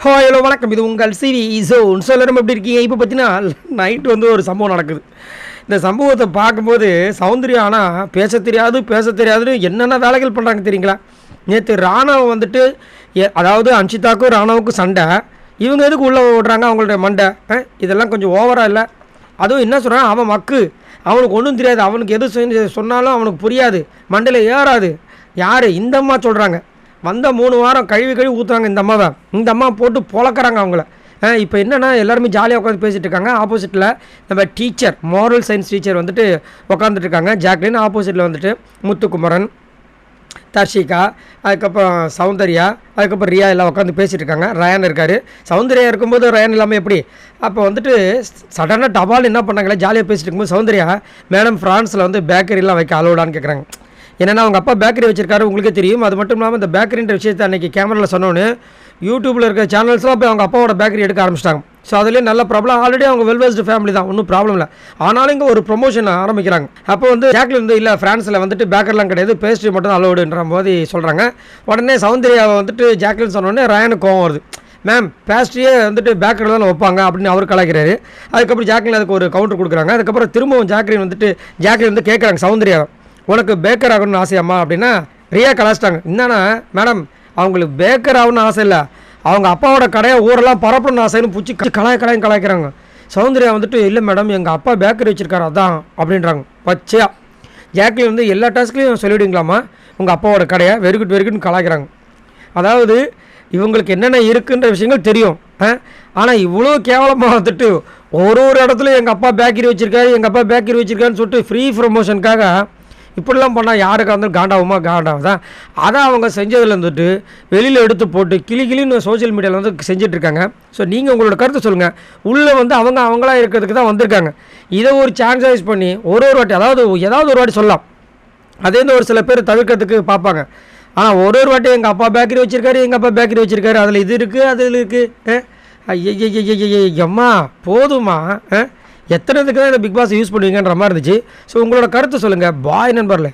Hello வணக்கம். இது உங்கள் சிவி ஜோன். எல்லாரும் எப்படி இருக்கீங்க? இப்போ பார்த்தீங்கன்னா நைட்டு ஒரு சம்பவம் நடக்குது. இந்த சம்பவத்தை பார்க்கும்போது சௌந்தர்யா ஆனால் பேச தெரியாதுன்னு என்னென்ன வேலைகள் பண்ணுறாங்க தெரியுங்களா? நேற்று ராணவ் அதாவது அன்ஷிதாவுக்கும் ராணவுக்கும் சண்டை. இவங்க எதுக்கு உள்ளே ஓடுறாங்க? அவங்கள்ட்ட மண்டை இதெல்லாம் கொஞ்சம் ஓவராக இல்லை? அதுவும் என்ன சொல்கிறான், அவன் அவனுக்கு ஒன்றும் தெரியாது, அவனுக்கு எது சொன்னாலும் அவனுக்கு புரியாது, மண்டையில் ஏறாது. யார்? இந்த அம்மா சொல்கிறாங்க. வந்த 3 வாரம் கழுவி ஊற்றுறாங்க இந்த அம்மா போட்டு பொழக்கிறாங்க அவங்கள. இப்போ என்னென்னா எல்லாருமே ஜாலியாக உட்காந்து பேசிகிட்டு இருக்காங்க. ஆப்போசிட்டில் நம்ம டீச்சர், மாரல் சயின்ஸ் டீச்சர் உட்காந்துட்டு இருக்காங்க. ஜாக்லின் ஆப்போசிட்டில் முத்துக்குமரன், தர்ஷிகா, அதுக்கப்புறம் சௌந்தர்யா, அதுக்கப்புறம் ரியா எல்லாம் உட்காந்து பேசிகிட்டு இருக்காங்க. ரயான் இருக்கார். சௌந்தர்யா இருக்கும்போது ரயான் இல்லாமல் எப்படி? அப்போ சடனாக டபால் என்ன பண்ணாங்களே, ஜாலியாக பேசிட்டு இருக்கும்போது சௌந்தர்யா, மேடம் ஃப்ரான்ஸில் பேக்கரிலாம் வைக்க அலோடான்னு கேட்குறாங்க. என்னென்னா அவங்க அப்பா பேக்கரி வச்சிருக்காரு, உங்களுக்கே தெரியும். அது மட்டும் இல்லாமல் இந்த பேக்கரின்ற விஷயத்தை அன்றைக்கி கேமராவில் சொன்னோன்னு யூடியூப்பில் இருக்கிற சேனல்ஸ்லாம் போய் அவங்க அப்பாவோட பேக்கரி எடுக்க ஆரம்பிச்சிட்டாங்க. ஸோ அதுலேயே நல்ல ப்ராப்ளம். ஆல்ரெடி அவங்க வெல்வெஸ்டு ஃபேமிலி தான், ஒன்றும் ப்ராப்ளம் இல்லை. ஆனாலும் இங்கே ஒரு ப்ரொமோஷன் ஆரம்பிக்கிறாங்க. அப்போ ஜாக்லின் இல்லை ஃப்ரான்ஸில் பேக்கர்லாம் கிடையாது, பேஸ்ட்ரி மட்டும் தான் அலோடுன்ற போது சொல்கிறாங்க. உடனே சௌந்தர்யாவை ஜாக்லின் சொன்னோடனே ரயானுக்கு கோவம் வருது. மேம் பேஸ்ட்ரியே பேக்கரில் தான் வைப்பாங்க அப்படின்னு அவர் கலாய்க்கிறாரு. அதுக்கப்புறம் ஜாக்லின் அதுக்கு ஒரு கவுண்டர் கொடுக்குறாங்க. அதுக்கப்புறம் திரும்பவும் ஜாக்லின் கேட்குறாங்க சௌந்தர்யாவை, உனக்கு பேக்கர் ஆகணும்னு ஆசையாம்மா அப்படின்னா ரியா கலாச்சிட்டாங்க. என்னன்னா மேடம், அவங்களுக்கு பேக்கர் ஆகணும்னு ஆசை இல்லை, அவங்க அப்பாவோட கடையை ஊரெல்லாம் பரப்பணும்னு ஆசைன்னு பிடிச்சி கலாய்க்கிறாங்க. சௌந்தர்யா இல்லை மேடம், எங்கள் அப்பா பேக்கரி வச்சுருக்காரு அதான் அப்படின்றாங்க. பச்சையா ஜாக்லின் எல்லா டாஸ்க்லையும் சொல்லிவிடுங்களாம்மா உங்கள் அப்பாவோட கடையை, வெரி குட்னு கலாய்க்கிறாங்க. அதாவது இவங்களுக்கு என்னென்ன இருக்குன்ற விஷயங்கள் தெரியும். ஆனால் இவ்வளோ கேவலமாக ஒரு இடத்துல எங்கள் அப்பா பேக்கரி வச்சுருக்காருன்னு சொல்லிட்டு ஃப்ரீ ப்ரொமோஷனுக்காக இப்படிலாம் பண்ணால் யாருக்காக இருந்தாலும் காண்டாகுதான். அதை அவங்க செஞ்சதில் வெளியில் எடுத்து போட்டு கிளின்னு சோஷியல் மீடியாவில் செஞ்சிட்ருக்காங்க. ஸோ நீங்கள் உங்களோட கருத்தை சொல்லுங்கள். உள்ளே அவங்களா இருக்கிறதுக்கு தான் வந்திருக்காங்க. இதை ஒரு சான்சைஸ் பண்ணி ஒரு வாட்டி ஏதாவது ஒரு வாட்டி சொல்லலாம். அதே ஒரு சில பேர் தவிர்க்கிறதுக்கு பார்ப்பாங்க. ஆனால் ஒரு வாட்டி எங்கள் அப்பா பேக்கரி வச்சுருக்காரு, அதில் இது இருக்குது, அதில் இருக்குது. ஐயம்மா போதுமா, எத்தனைத்துக்கு தான் இந்த பிக் பாஸ் யூஸ் பண்ணுவீங்கன்ற மாதிரி இருந்துச்சு. ஸோ உங்களோட கருத்தை சொல்லுங்கள். பாய் நண்பர்களே.